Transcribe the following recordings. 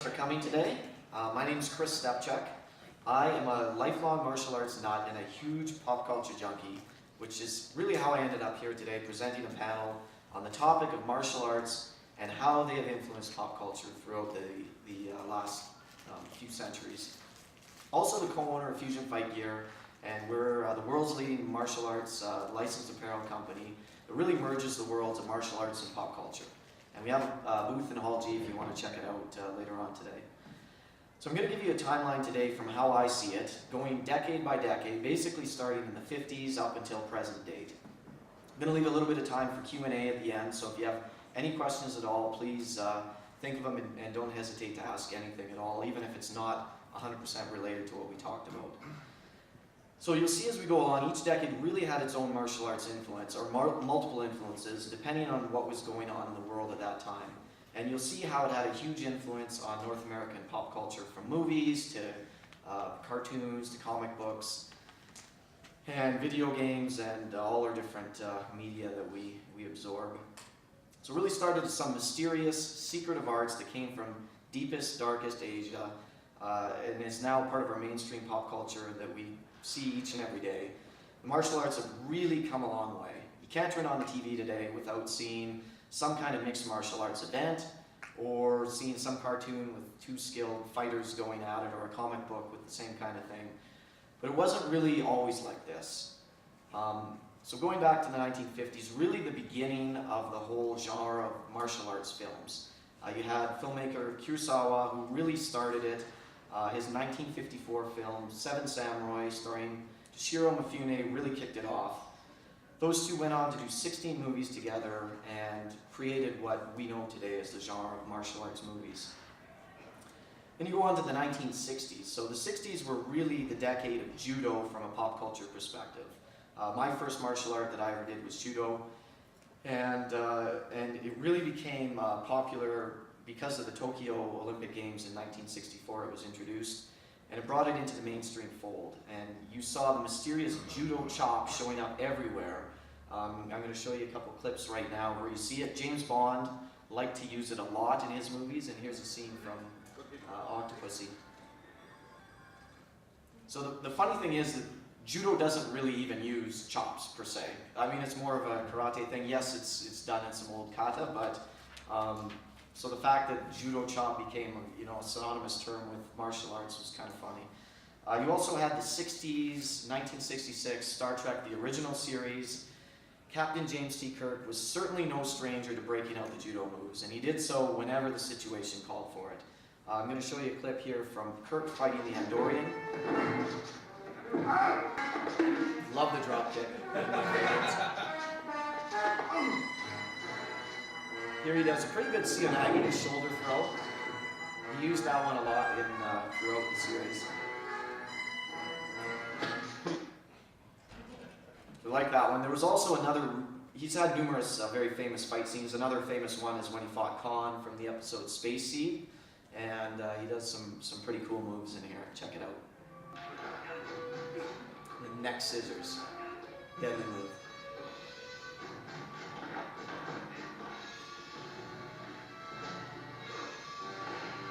For coming today. My name is Chris Stepchuk. I am a lifelong martial arts nut and a huge pop culture junkie, which is really how I ended up here today presenting a panel on the topic of martial arts and how they have influenced pop culture throughout the last few centuries. Also the co-owner of Fusion Fight Gear, and we're the world's leading martial arts licensed apparel company that really merges the worlds of martial arts and pop culture. And we have a booth in Hall G if you want to check it out later on today. So I'm going to give you a timeline today from how I see it, going decade by decade, basically starting in the 50s up until present date. I'm going to leave a little bit of time for Q&A at the end, so if you have any questions at all, please think of them and don't hesitate to ask anything at all, even if it's not 100% related to what we talked about. So you'll see as we go along, each decade really had its own martial arts influence, or multiple influences, depending on what was going on in the world at that time. And you'll see how it had a huge influence on North American pop culture, from movies to cartoons to comic books and video games and all our different media that we absorb. So it really started as some mysterious, secretive arts that came from deepest, darkest Asia and is now part of our mainstream pop culture that we see each and every day. The martial arts have really come a long way. You can't turn on the TV today without seeing some kind of mixed martial arts event, or seeing some cartoon with two skilled fighters going at it, or a comic book with the same kind of thing. But it wasn't really always like this. So going back to the 1950s, really the beginning of the whole genre of martial arts films. You had filmmaker Kurosawa, who really started it. His 1954 film, Seven Samurai, starring Toshiro Mifune, really kicked it off. Those two went on to do 16 movies together and created what we know today as the genre of martial arts movies. Then you go on to the 1960s. So the 60s were really the decade of judo from a pop culture perspective. My first martial art that I ever did was judo, and it really became popular because of the Tokyo Olympic Games in 1964. It was introduced, and it brought it into the mainstream fold. And you saw the mysterious judo chop showing up everywhere. I'm going to show you a couple clips right now where you see it. James Bond liked to use it a lot in his movies, and here's a scene from Octopussy. So the funny thing is that judo doesn't really even use chops per se. I mean, it's more of a karate thing. Yes, it's done in some old kata, but so the fact that judo chop became a synonymous term with martial arts was kind of funny. You also had the 60s, 1966, Star Trek, the original series. Captain James T. Kirk was certainly no stranger to breaking out the judo moves, and he did so whenever the situation called for it. I'm going to show you a clip here from Kirk fighting the Andorian. Love the drop kick. Here he does a pretty good Seonagi shoulder throw. He used that one a lot throughout the series. I like that one. There was also another, he's had numerous very famous fight scenes. Another famous one is when he fought Khan from the episode Space Seed. And he does some pretty cool moves in here. Check it out. The neck scissors. Deadly move.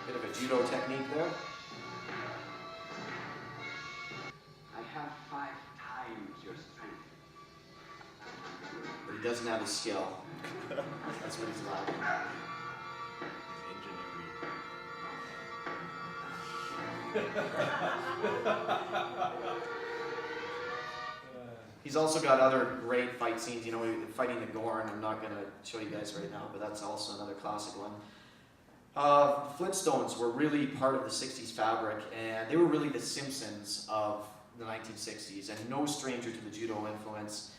Bit of a judo technique there. I have 5 times your strength. But he doesn't have his skill. That's what he's lacking. He's also got other great fight scenes, fighting the Gorn. I'm not going to show you guys right now, but that's also another classic one. Flintstones were really part of the 60s fabric, and they were really the Simpsons of the 1960s, and no stranger to the judo influence.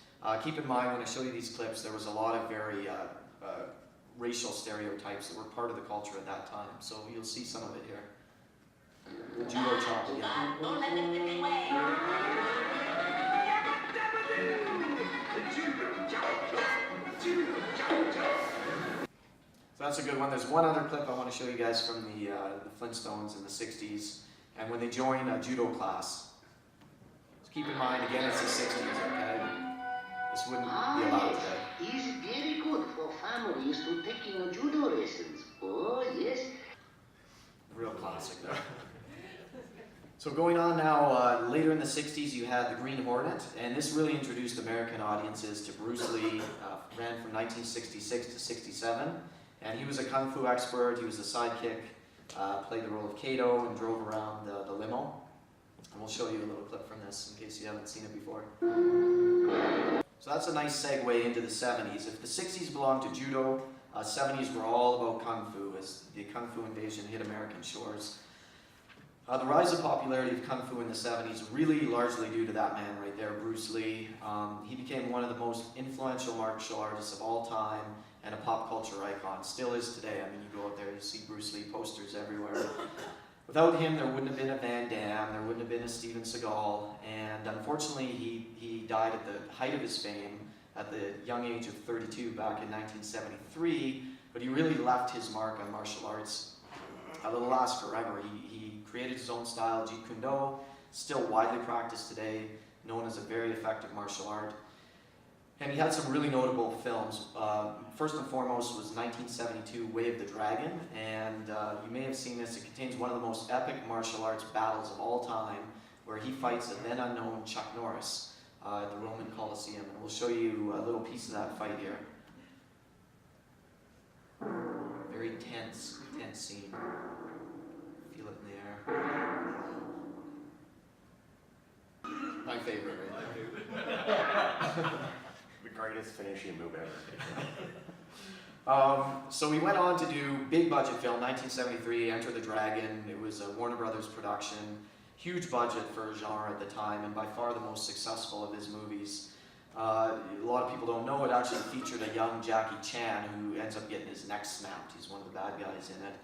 Keep in mind, when I show you these clips, there was a lot of very racial stereotypes that were part of the culture at that time, so you'll see some of it here. The judo chop again. Don't let them get away. So that's a good one. There's one other clip I want to show you guys from the Flintstones in the 60s, and when they join a judo class. So keep in mind, again, it's the 60s, okay? This wouldn't be allowed today. It's very good for families to taking judo lessons. Oh, yes. Real classic there. So going on now, later in the 60s you had the Green Hornet, and this really introduced American audiences to Bruce Lee. Ran from 1966 to 67, and he was a kung fu expert. He was the sidekick, played the role of Kato, and drove around the limo. And we'll show you a little clip from this in case you haven't seen it before. So that's a nice segue into the 70s. If the 60s belonged to judo, 70s were all about kung fu as the kung fu invasion hit American shores. The rise of popularity of kung fu in the 70s really largely due to that man right there, Bruce Lee. He became one of the most influential martial artists of all time and a pop culture icon. Still is today. I mean, you go out there, you see Bruce Lee posters everywhere. Without him, there wouldn't have been a Van Damme, there wouldn't have been a Steven Seagal, and unfortunately he died at the height of his fame at the young age of 32 back in 1973, but he really left his mark on martial arts. It'll last forever. He created his own style, Jeet Kune Do, still widely practiced today, known as a very effective martial art. And he had some really notable films. First and foremost was 1972, Way of the Dragon, and you may have seen this. It contains one of the most epic martial arts battles of all time, where he fights a then unknown Chuck Norris at the Roman Colosseum, and we'll show you a little piece of that fight here. Very tense scene. Feel it in the air. My favorite, right? The greatest finishing move ever. So we went on to do big budget film, 1973, Enter the Dragon. It was a Warner Brothers production, huge budget for a genre at the time, and by far the most successful of his movies. A lot of people don't know it actually featured a young Jackie Chan who ends up getting his neck snapped. He's one of the bad guys in it.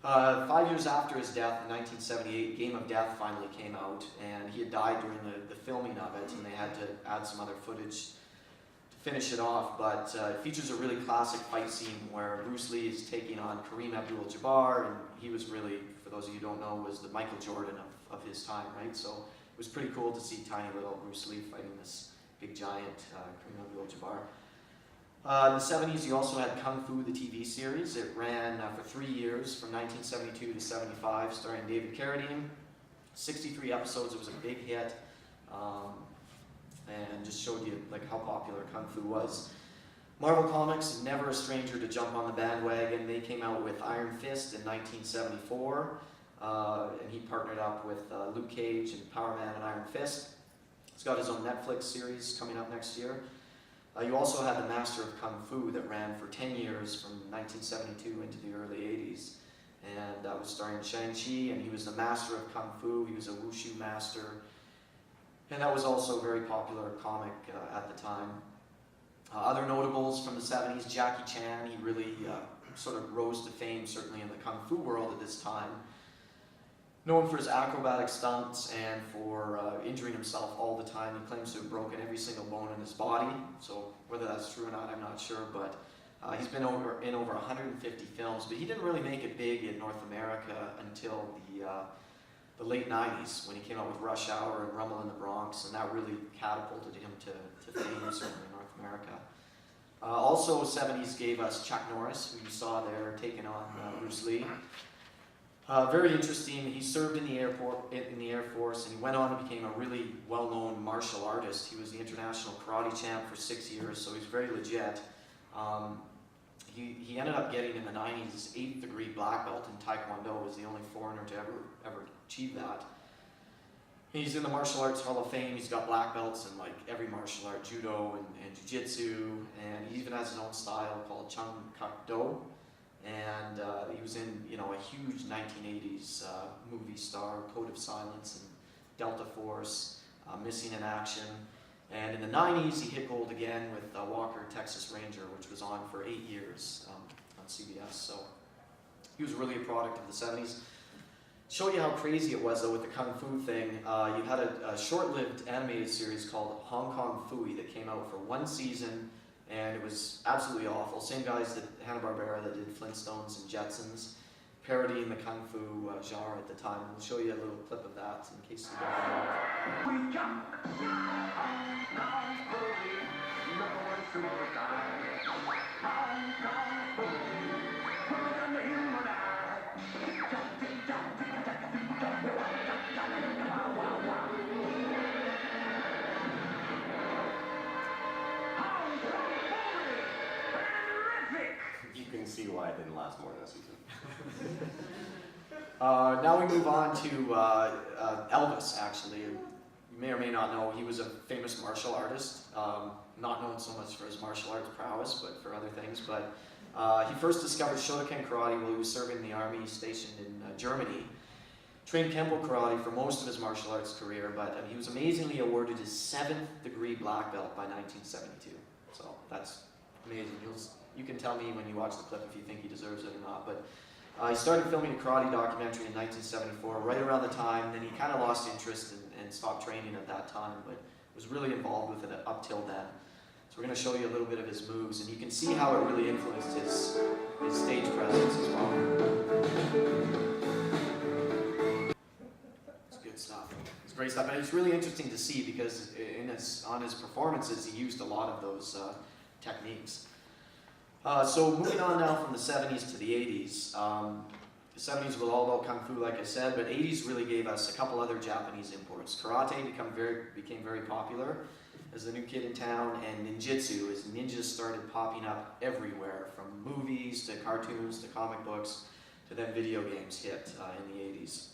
5 years after his death, in 1978, Game of Death finally came out, and he had died during the filming of it, and they had to add some other footage to finish it off, but it features a really classic fight scene where Bruce Lee is taking on Kareem Abdul-Jabbar, and he was really, for those of you who don't know, was the Michael Jordan of his time, right? So it was pretty cool to see tiny little Bruce Lee fighting this big giant Kareem Abdul-Jabbar. In the 70s, you also had Kung Fu, the TV series. It ran for 3 years, from 1972 to 75, starring David Carradine. 63 episodes, it was a big hit, and just showed you like how popular Kung Fu was. Marvel Comics, never a stranger to jump on the bandwagon. They came out with Iron Fist in 1974, and he partnered up with Luke Cage and Power Man and Iron Fist. He's got his own Netflix series coming up next year. You also had The Master of Kung Fu that ran for 10 years from 1972 into the early 80s. And that was starring Shang-Chi, and he was the master of Kung Fu. He was a wushu master. And that was also a very popular comic at the time. Other notables from the 70s, Jackie Chan, he really sort of rose to fame, certainly in the Kung Fu world at this time. Known for his acrobatic stunts and for injuring himself all the time. He claims to have broken every single bone in his body. So whether that's true or not, I'm not sure. But he's been in over 150 films. But he didn't really make it big in North America until the late 90s, when he came out with Rush Hour and Rumble in the Bronx. And that really catapulted him to fame, certainly in North America. Also, 70s gave us Chuck Norris, who you saw there taking on Bruce Lee. Very interesting. He served in the Air Force, and he went on and became a really well-known martial artist. He was the international karate champ for 6 years, so he's very legit. He ended up getting in the 90s his 8th degree black belt in Taekwondo. Was the only foreigner to ever achieve that. He's in the Martial Arts Hall of Fame. He's got black belts in like every martial art, judo and jiu-jitsu, and he even has his own style called Chung Kuk Do. And he was in, a huge 1980s movie star, Code of Silence and Delta Force, Missing in Action. And in the 90s, he hit gold again with Walker, Texas Ranger, which was on for 8 years on CBS. So he was really a product of the 70s. Show you how crazy it was, though, with the Kung Fu thing. You had a short-lived animated series called Hong Kong Phooey that came out for 1 season. And it was absolutely awful. Same guys that Hanna-Barbera that did Flintstones and Jetsons, parodying the Kung Fu genre at the time. We'll show you a little clip of that in case you don't know. We jump, Hong Kong Phooey, number 1 superstar. Hong Kong Phooey, put on the human eye. Jump Now we move on to Elvis, actually. You may or may not know, he was a famous martial artist, not known so much for his martial arts prowess, but for other things. But he first discovered Shotokan karate while he was serving in the army stationed in Germany. Trained Kempo karate for most of his martial arts career, but he was amazingly awarded his 7th degree black belt by 1972. So that's amazing. You can tell me when you watch the clip if you think he deserves it or not. But he started filming a karate documentary in 1974, right around the time. Then he kind of lost interest and stopped training at that time, but was really involved with it up till then. So we're going to show you a little bit of his moves, and you can see how it really influenced his stage presence as well. It's good stuff. It's great stuff, and it's really interesting to see because on his performances he used a lot of those techniques. So moving on now from the 70s to the 80s. The 70s was all about Kung Fu, like I said, but 80s really gave us a couple other Japanese imports. Karate became very popular as the new kid in town, and ninjutsu, as ninjas started popping up everywhere, from movies to cartoons to comic books to then video games hit in the 80s.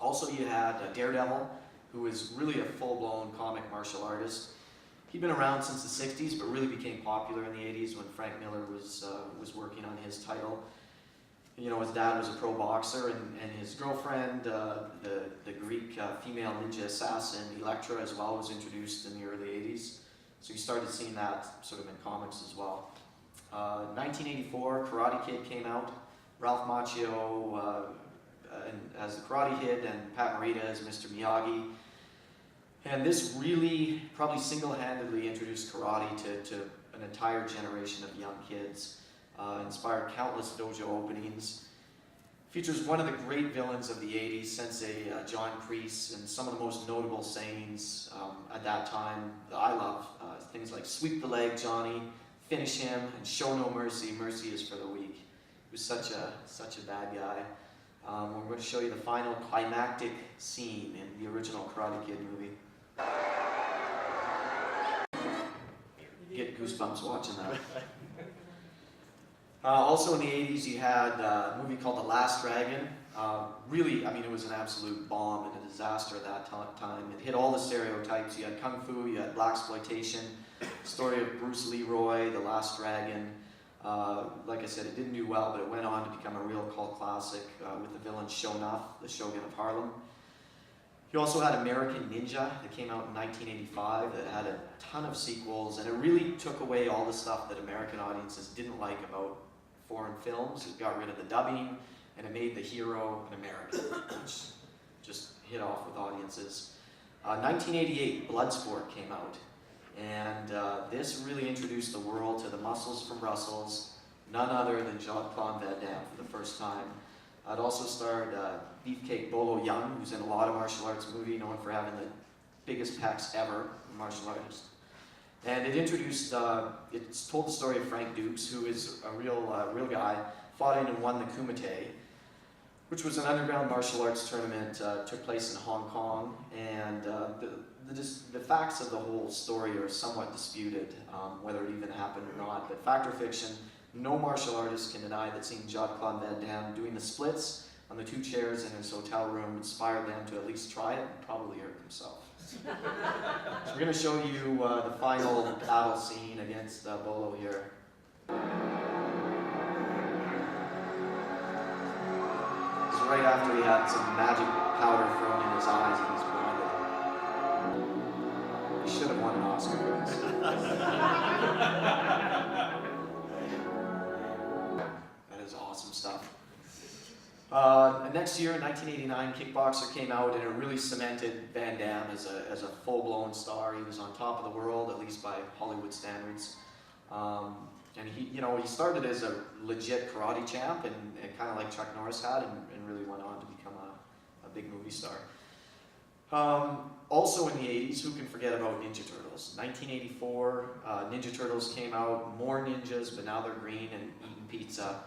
Also you had Daredevil, who was really a full-blown comic martial artist. He'd been around since the 60s, but really became popular in the 80s when Frank Miller was working on his title. You know, his dad was a pro boxer, and his girlfriend, the Greek female ninja assassin, Elektra, as well, was introduced in the early 80s. So you started seeing that sort of in comics as well. 1984, Karate Kid came out. Ralph Macchio as the Karate Kid, and Pat Morita as Mr. Miyagi. And this really, probably single-handedly introduced karate to an entire generation of young kids. Inspired countless dojo openings. Features one of the great villains of the 80s, Sensei John Kreese, and some of the most notable sayings at that time that I love. Things like, "Sweep the leg, Johnny," "Finish him," and "Show no mercy, mercy is for the weak." He was such a bad guy. We're going to show you the final climactic scene in the original Karate Kid movie. Get goosebumps watching that. Also in the 80s, you had a movie called The Last Dragon. Really, I mean, it was an absolute bomb and a disaster at that time. It hit all the stereotypes. You had Kung Fu, you had blaxploitation, story of Bruce Leroy, The Last Dragon. Like I said, it didn't do well, but it went on to become a real cult classic with the villain Shonuff, the Shogun of Harlem. You also had American Ninja that came out in 1985 that had a ton of sequels, and it really took away all the stuff that American audiences didn't like about foreign films. It got rid of the dubbing, and it made the hero an American, which just hit off with audiences. 1988, Bloodsport came out, and this really introduced the world to the muscles from Brussels, none other than Jean-Claude Van Damme for the first time. It also starred Beefcake Bolo Young, who's in a lot of martial arts movies, known for having the biggest pecs ever, a martial artist. And it introduced, it's told the story of Frank Dukes, who is a real guy, fought in and won the Kumite, which was an underground martial arts tournament, took place in Hong Kong, and the facts of the whole story are somewhat disputed, whether it even happened or not, but fact or fiction, no martial artist can deny that seeing Jean-Claude Van Damme doing the splits on the 2 chairs in his hotel room inspired them to at least try it and probably hurt himself. So we're going to show you the final battle scene against Bolo here. It's right after he had some magic powder thrown in his eyes and he's blinded. He should have won an Oscar for this. That is awesome stuff. Next year, in 1989, Kickboxer came out, and it really cemented Van Damme as a full-blown star. He was on top of the world, at least by Hollywood standards. And he started as a legit karate champ, and kind of like Chuck Norris had, and really went on to become a big movie star. Also in the 80s, who can forget about Ninja Turtles? 1984, Ninja Turtles came out, more ninjas, but now they're green and eating pizza.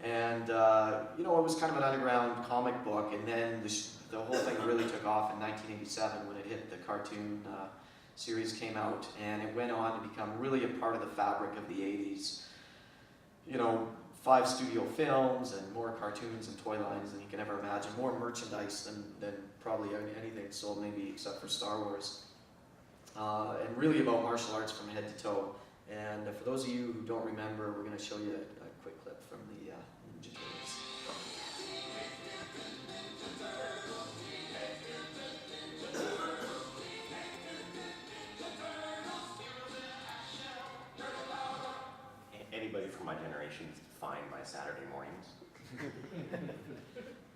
And it was kind of an underground comic book, and then the whole thing really took off in 1987 when it hit the cartoon series came out, and it went on to become really a part of the fabric of the 80s. 5 studio films and more cartoons and toy lines than you can ever imagine. More merchandise than probably anything sold, maybe except for Star Wars. And really about martial arts from head to toe. And for those of you who don't remember, we're going to show you a quick clip from the Ninja Turtles. Anybody from my generation is defined by Saturday mornings.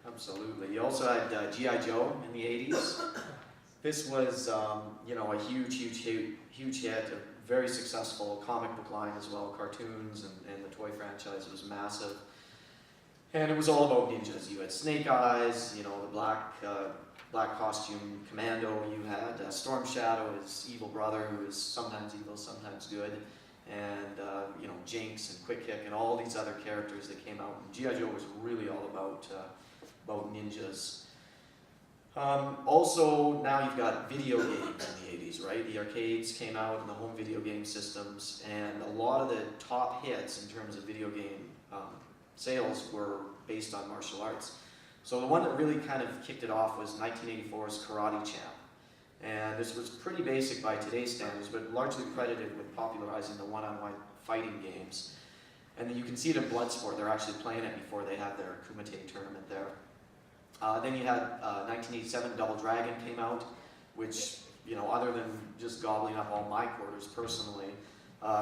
Absolutely. You also had G.I. Joe in the 80s. This was, you know, a huge hit, a very successful comic book line as well, cartoons, and the toy franchise was massive. And it was all about ninjas. You had Snake Eyes, you know, the black costume commando. You had Storm Shadow, his evil brother, who is sometimes evil, sometimes good. And, you know, Jinx and Quick Kick and all these other characters that came out. And G.I. Joe was really all about ninjas. Also, now you've got video games in the 80s, right? The arcades came out and the home video game systems, and a lot of the top hits in terms of video game sales were based on martial arts. So the one that really kind of kicked it off was 1984's Karate Champ. And this was pretty basic by today's standards, but largely credited with popularizing the one-on-one fighting games. And you can see it in Bloodsport. They're actually playing it before they have their Kumite tournament there. Then you had 1987 Double Dragon came out, which, you know, other than just gobbling up all my quarters personally,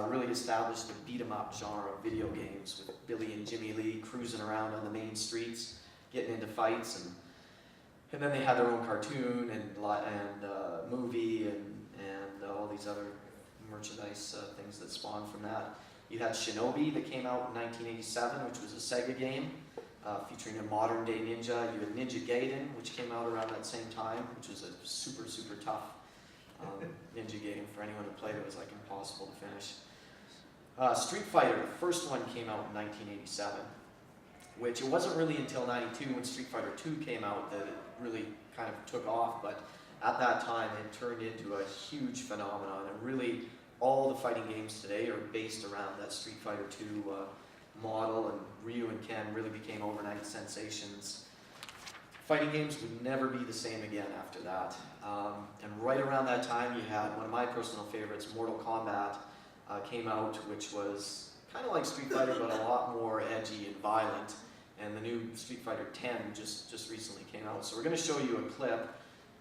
really established the beat-em-up genre of video games with Billy and Jimmy Lee cruising around on the main streets, getting into fights, and then they had their own cartoon and movie and all these other merchandise things that spawned from that. You had Shinobi that came out in 1987, which was a Sega game. Featuring a modern-day ninja. You had Ninja Gaiden, which came out around that same time, which was a super tough ninja game. For anyone who played it, it was like impossible to finish. Street Fighter, the first one came out in 1987, which it wasn't really until 92 when Street Fighter 2 came out that it really kind of took off, but at that time it turned into a huge phenomenon, and really all the fighting games today are based around that Street Fighter 2 model, and Ryu and Ken really became overnight sensations. Fighting games would never be the same again after that. And right around that time you had one of my personal favorites, Mortal Kombat, came out, which was kind of like Street Fighter but a lot more edgy and violent. And the new Street Fighter 10 just recently came out. So we're going to show you a clip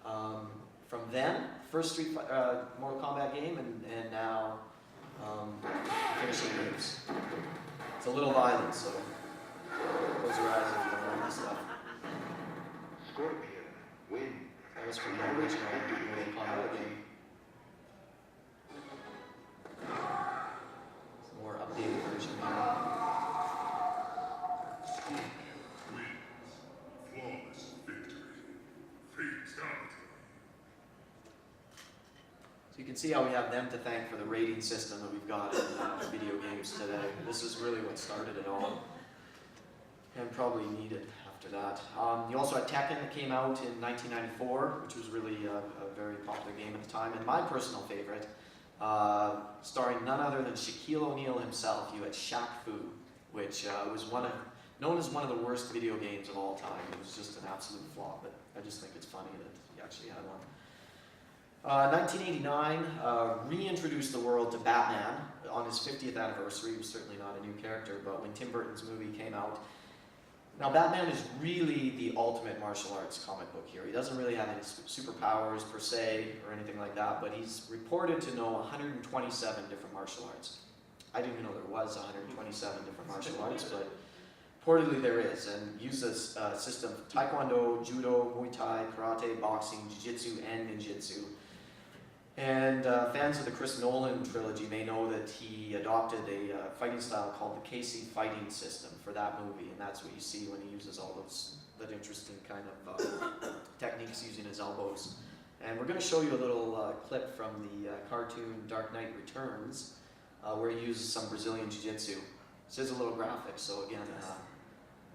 from then, first Mortal Kombat game, and now finishing moves. It's a little violent, so close your eyes if you don't want this stuff. Scorpion, win. That was from the original Mortal Kombat game. It's a more updated version here. Flawless victory. Fatality. So you can see how we have them to thank for the rating system that we've got in video games today. This is really what started it all, and probably needed after that. You also had Tekken that came out in 1994, which was really a very popular game at the time, and my personal favorite, starring none other than Shaquille O'Neal himself. You had Shaq Fu, which was known as one of the worst video games of all time. It was just an absolute flop, but I just think it's funny that he actually had one. 1989 reintroduced the world to Batman on his 50th anniversary. He was certainly not a new character, but when Tim Burton's movie came out. Now Batman is really the ultimate martial arts comic book hero. He doesn't really have any superpowers per se or anything like that, but he's reported to know 127 different martial arts. I didn't even know there was 127 different martial arts, but reportedly there is, and uses a system of Taekwondo, Judo, Muay Thai, Karate, Boxing, Jiu-Jitsu, and Ninjutsu. And fans of the Chris Nolan trilogy may know that he adopted a fighting style called the KC fighting system for that movie, and that's what you see when he uses all that interesting kind of techniques using his elbows. And we're going to show you a little clip from the cartoon Dark Knight Returns, where he uses some Brazilian Jiu-Jitsu. This is a little graphic, so again,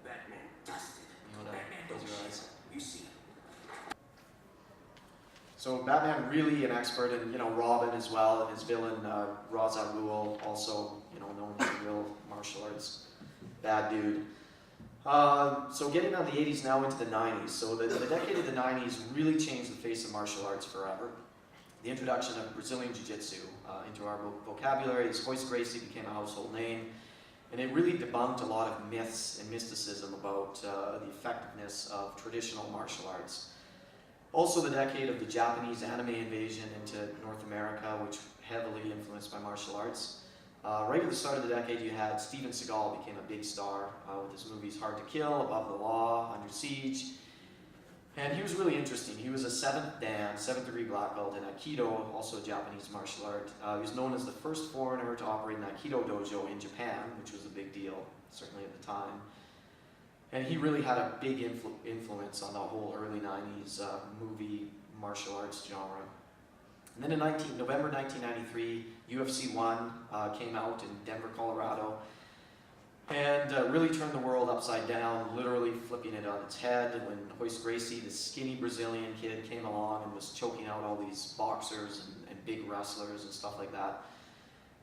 Batman dusted. you want to close your eyes. You see. So Batman really an expert, and you know Robin as well, and his villain Ra's al Ghul, also known as a real martial arts bad dude. So getting out of the 80s now into the 90s. So the decade of the 90s really changed the face of martial arts forever. The introduction of Brazilian Jiu-Jitsu into our vocabulary, as Royce Gracie became a household name, and it really debunked a lot of myths and mysticism about the effectiveness of traditional martial arts. Also the decade of the Japanese anime invasion into North America, which heavily influenced by martial arts. Right at the start of the decade, you had Steven Seagal became a big star with his movies Hard to Kill, Above the Law, Under Siege. And he was really interesting. He was a 7th Dan, 7th degree black belt in Aikido, also a Japanese martial art. He was known as the first foreigner to operate an Aikido dojo in Japan, which was a big deal, certainly at the time. And he really had a big influence on the whole early 90s movie martial arts genre. And then in November 1993, UFC 1 came out in Denver, Colorado, and really turned the world upside down, literally flipping it on its head when Royce Gracie, this skinny Brazilian kid, came along and was choking out all these boxers and big wrestlers and stuff like that,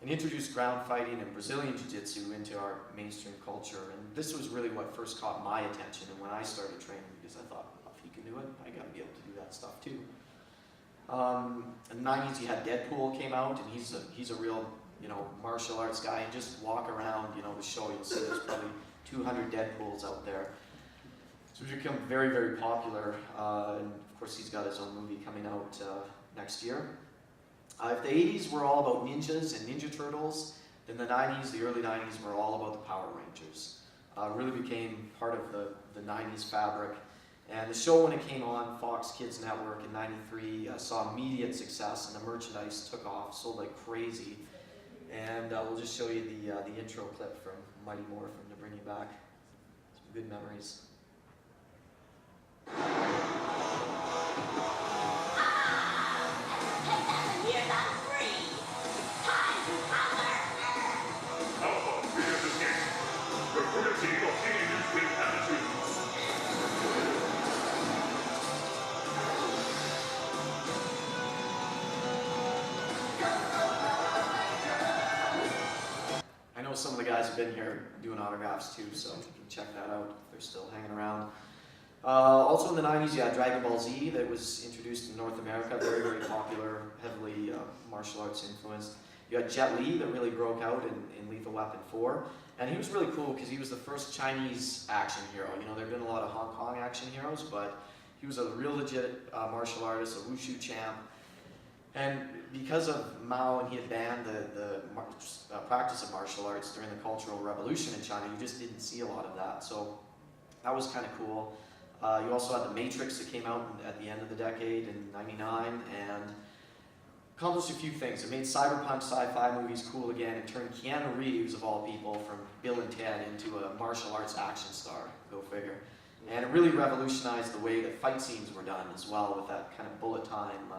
and introduced ground fighting and Brazilian Jiu-Jitsu into our mainstream culture. And this was really what first caught my attention and when I started training, because I thought, well, if he can do it, I gotta be able to do that stuff too. In the 90s, you had Deadpool came out, and he's a real, martial arts guy. And just walk around, the show, you'll see there's probably 200 Deadpools out there. So he's become very, very popular. And of course, he's got his own movie coming out next year. If the 80s were all about ninjas and Ninja Turtles, then the 90s, the early 90s, were all about the Power Rangers. Really became part of the 90s fabric. And the show, when it came on Fox Kids Network in '93, saw immediate success, and the merchandise took off, sold like crazy. And we'll just show you the intro clip from Mighty Morphin to bring you back some good memories. Alpha, we have escaped. Report a team of teenagers with attitudes. I know some of the guys have been here doing autographs too, so you can check that out if they're still hanging around. Also in the 90s, you had Dragon Ball Z that was introduced in North America, very, very popular, heavily martial arts influenced. You had Jet Li that really broke out in Lethal Weapon 4, and he was really cool because he was the first Chinese action hero. There have been a lot of Hong Kong action heroes, but he was a real legit martial artist, a wushu champ. And because of Mao, and he had banned the practice of martial arts during the Cultural Revolution in China, you just didn't see a lot of that. So that was kind of cool. You also had The Matrix that came out at the end of the decade in '99 and accomplished a few things. It made cyberpunk sci-fi movies cool again. It turned Keanu Reeves, of all people, from Bill and Ted into a martial arts action star. Go figure. And it really revolutionized the way that fight scenes were done as well, with that kind of bullet time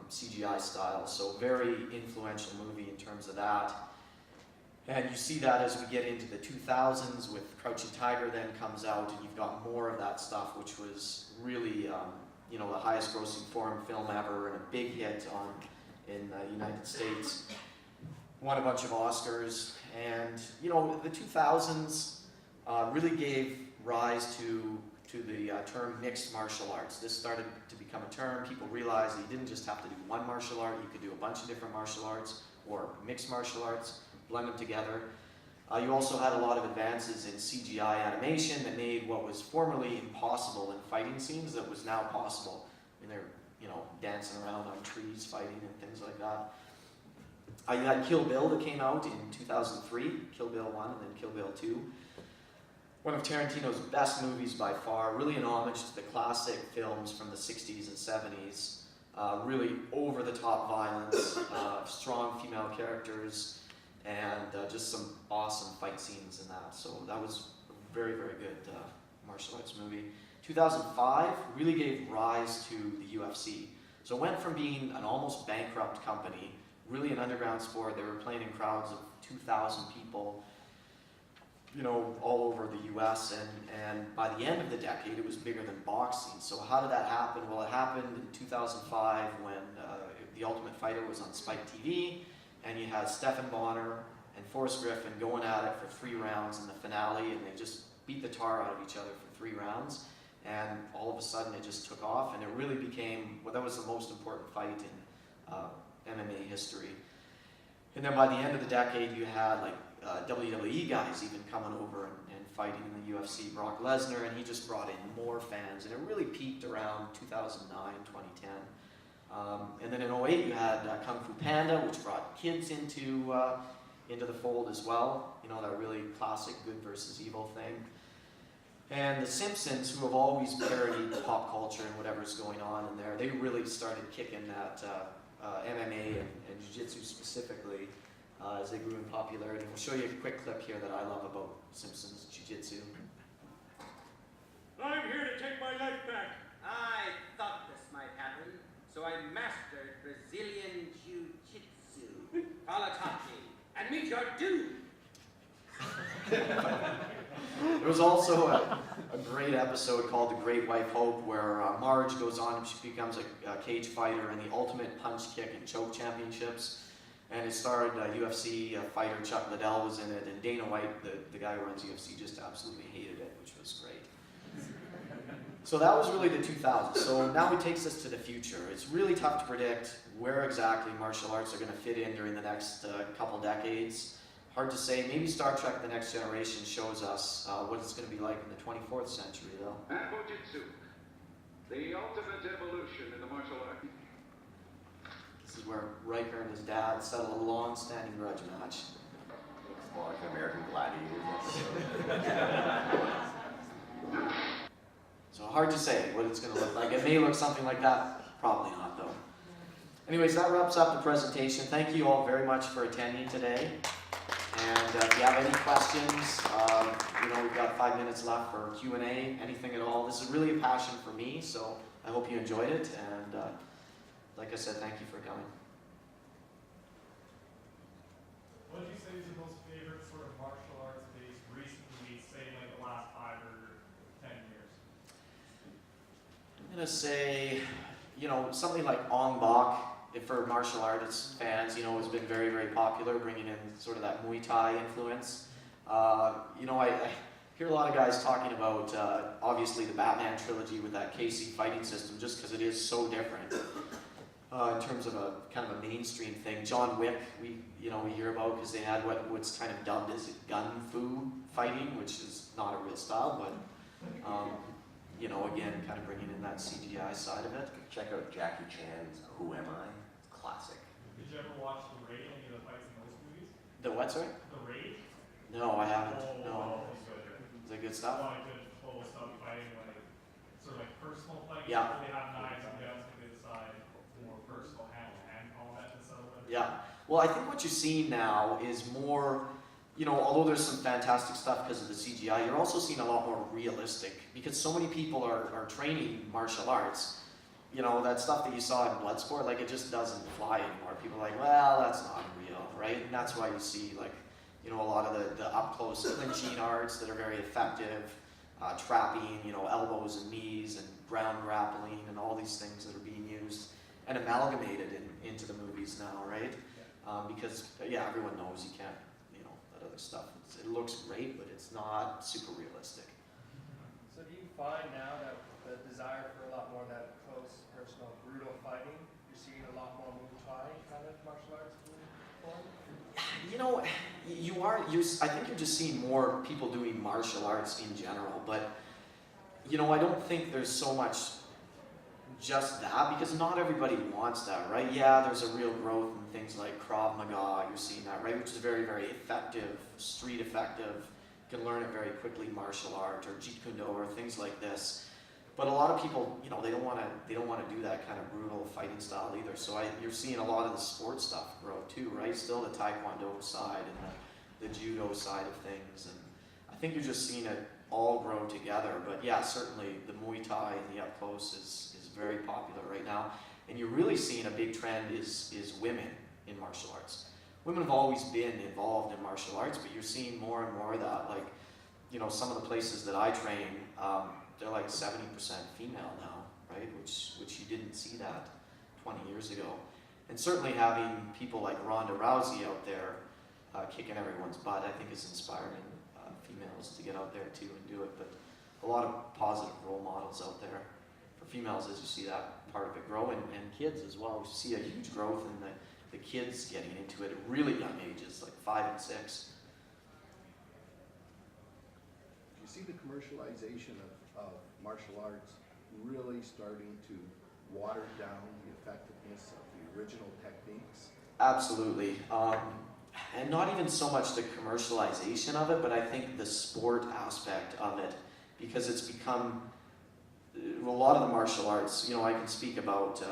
CGI style. So very influential movie in terms of that. And you see that as we get into the 2000s with Crouching Tiger then comes out, and you've got more of that stuff, which was really, the highest grossing foreign film ever and a big hit in the United States. Won a bunch of Oscars, and the 2000s really gave rise to the term mixed martial arts. This started to become a term. People realized that you didn't just have to do one martial art, you could do a bunch of different martial arts, or mixed martial arts, blend them together. You also had a lot of advances in CGI animation that made what was formerly impossible in fighting scenes that was now possible. I mean, they're dancing around on trees, fighting and things like that. You had Kill Bill that came out in 2003, Kill Bill 1 and then Kill Bill 2. One of Tarantino's best movies by far, really an homage to the classic films from the 60s and 70s. Really over-the-top violence, strong female characters, and just some awesome fight scenes in that. So that was a very, very good martial arts movie. 2005 really gave rise to the UFC. So it went from being an almost bankrupt company, really an underground sport. They were playing in crowds of 2,000 people, all over the US, and by the end of the decade, it was bigger than boxing. So how did that happen? Well, it happened in 2005 when The Ultimate Fighter was on Spike TV, and you had Stephan Bonnar, and Forrest Griffin going at it for 3 rounds in the finale, and they just beat the tar out of each other for 3 rounds, and all of a sudden it just took off, and it really became, well, that was the most important fight in MMA history. And then by the end of the decade, you had like WWE guys even coming over and fighting in the UFC. Brock Lesnar, and he just brought in more fans, and it really peaked around 2009, 2010. And then in 2008, you had Kung Fu Panda, which brought kids into the fold as well. You know, that really classic good versus evil thing. And The Simpsons, who have always parodied pop culture and whatever's going on in there, they really started kicking that MMA and Jiu-Jitsu specifically as they grew in popularity. We'll show you a quick clip here that I love about Simpsons Jiu-Jitsu. I'm here to take my life back. I thought this might happen, so I mastered Brazilian Jiu-Jitsu, Palatachi, and meet your dude. There was also a great episode called The Great White Hope where Marge goes on and she becomes a cage fighter in the Ultimate Punch Kick and Choke Championships. And it starred UFC fighter Chuck Liddell was in it, and Dana White, the guy who runs UFC, just absolutely hated it, which was great. So that was really the 2000s. So now it takes us to the future. It's really tough to predict where exactly martial arts are going to fit in during the next couple decades. Hard to say. Maybe Star Trek The Next Generation shows us what it's going to be like in the 24th century, though. Jiu-Jitsu, the ultimate evolution in the martial art. This is where Riker and his dad settle a long-standing grudge match. Looks more like an American Gladiators episode. So hard to say what it's going to look like. It may look something like that. Probably not, though. Anyways, that wraps up the presentation. Thank you all very much for attending today. And if you have any questions, we've got 5 minutes left for Q&A, anything at all. This is really a passion for me, so I hope you enjoyed it. And like I said, thank you for coming. What would you say is your most favorite sort of martial arts based recently, say like the last 5 or 10 years? I'm going to say, something like Ong Bak. For martial arts fans, has been very, very popular, bringing in sort of that Muay Thai influence. I hear a lot of guys talking about, obviously, the Batman trilogy with that KC fighting system, just because it is so different in terms of a kind of a mainstream thing. John Wick, we hear about because they had what's kind of dubbed as gun fu fighting, which is not a real style, but again, kind of bringing in that CGI side of it. Check out Jackie Chan's Who Am I? It's classic. Did you ever watch The Raid, any of the fights in those movies? The what, sorry? The Raid? No, I haven't. No. It's good. Is that good A stuff? lot of good close up fighting, like sort of like personal fighting. Yeah. They have knives and guns to decide more personal hand-to-hand combat to settle it. Yeah. Well, I think what you're seeing now is more, although there's some fantastic stuff because of the CGI, you're also seeing a lot more realistic because so many people are training martial arts. That stuff that you saw in Bloodsport, like it just doesn't fly anymore. People are like, well, that's not real, right? And that's why you see like, a lot of the up-close clinching arts that are very effective, trapping, elbows and knees and ground grappling and all these things that are being used and amalgamated into the movies now, right? Because, everyone knows you can't, that other stuff. It looks great, but it's not super realistic. So do you find now that the desire for a lot more of that close, personal, brutal fighting, you're seeing a lot more Muay Thai kind of martial arts moving forward? I think you're just seeing more people doing martial arts in general, but, I don't think there's so much just that, because not everybody wants that, right? Yeah, there's a real growth in things like Krav Maga, you're seeing that, right? Which is very, very effective, street effective, you can learn it very quickly, martial art, or Jeet Kune Do, or things like this. But a lot of people, they don't want to do that kind of brutal fighting style either. So you're seeing a lot of the sports stuff grow too, right? Still the Taekwondo side and the Judo side of things, and I think you're just seeing it all grow together. But yeah, certainly the Muay Thai and the up close is very popular right now, and you're really seeing a big trend is women in martial arts. Women have always been involved in martial arts, but you're seeing more and more of that. Like, some of the places that I train, they're like 70% female now, right? Which you didn't see that 20 years ago. And certainly having people like Ronda Rousey out there, kicking everyone's butt. I think it's inspiring females to get out there too and do it. But a lot of positive role models out there for females as you see that part of it grow, and kids as well. We see a huge growth in the kids getting into it at really young ages, like 5 and 6. You see the commercialization of martial arts really starting to water down the effectiveness of the original techniques? Absolutely. And not even so much the commercialization of it, but I think the sport aspect of it, because it's become a lot of the martial arts, you know, I can speak about,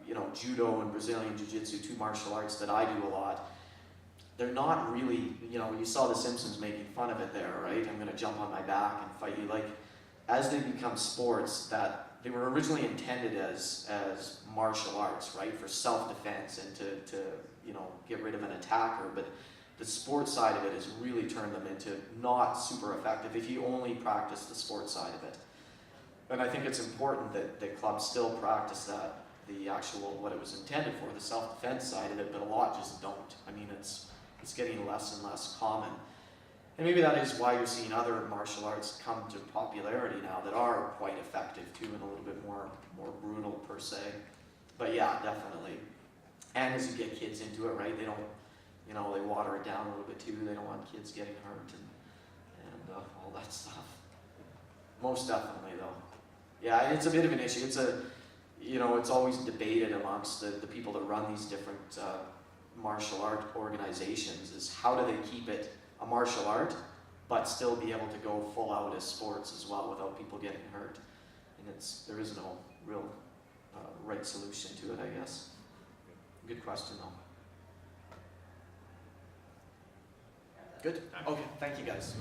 you know, judo and Brazilian jiu-jitsu, 2 martial arts that I do a lot. They're not really, you know, you saw The Simpsons making fun of it there, right? I'm going to jump on my back and fight you. Like, as they become sports that they were originally intended as martial arts, right? For self-defense and to you know, get rid of an attacker, but the sports side of it has really turned them into not super effective if you only practice the sports side of it. And I think it's important that clubs still practice that, the actual, what it was intended for, the self-defense side of it, but a lot just don't. I mean, it's getting less and less common. And maybe that is why you're seeing other martial arts come to popularity now that are quite effective too, and a little bit more brutal per se. But yeah, definitely. And as you get kids into it, right, they don't, you know, they water it down a little bit too. They don't want kids getting hurt and all that stuff. Most definitely though. Yeah, it's a bit of an issue. It's a, you know, it's always debated amongst the people that run these different martial art organizations, is how do they keep it a martial art, but still be able to go full out as sports as well without people getting hurt. And there is no real right solution to it, I guess. Good question though. Good? Okay, thank you guys.